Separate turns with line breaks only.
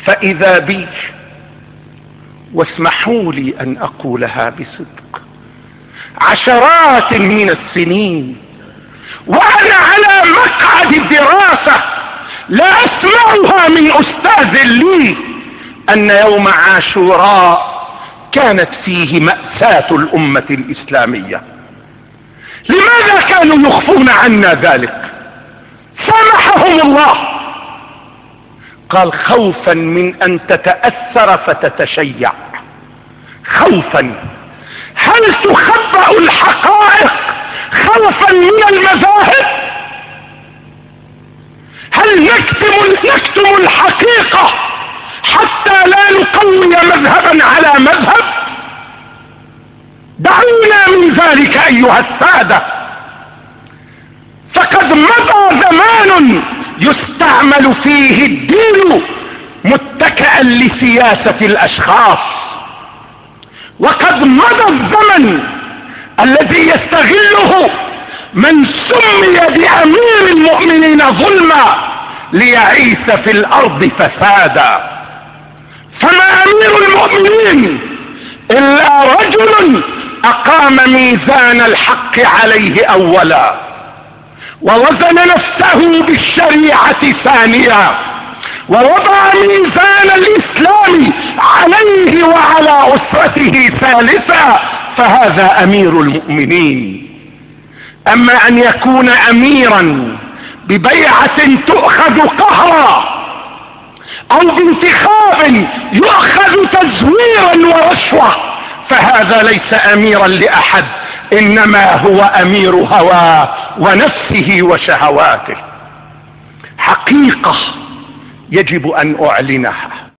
فإذا بي، واسمحوا لي أن أقولها بصدق، عشرات من السنين وأنا على مقعد الدراسة لا أسمعها من أستاذ لي أن يوم عاشوراء كانت فيه مأساة الأمة الإسلامية. لماذا كانوا يخفون عنا ذلك؟ سامحهم الله. قال خوفا من أن تتأثر فتتشيع. خوفا. هل تخبأ الحقائق خوفا من المذاهب؟ هل نكتم الحقيقة حتى لا نقوي مذهبا على مذهب؟ دعونا من ذلك أيها السادة. فقد مضى زمان يستعمل فيه الدين متكئا لسياسة الأشخاص، وقد مضى الزمن الذي يستغله من سمي بأمير المؤمنين ظلما ليعيش في الأرض فسادا. فما أمير المؤمنين إلا رجل أقام ميزان الحق عليه أولا، ووزن نفسه بالشريعة ثانيا، ووضع ميزان الإسلام عليه وعلى أسرته ثالثا، فهذا أمير المؤمنين. أما أن يكون أميرا ببيعة تؤخذ قهرا أو بانتخاب يؤخذ تزويرا ورشوة، فهذا ليس أميرا لأحد، إنما هو أمير هواه ونفسه وشهواته. حقيقة يجب أن أعلنها،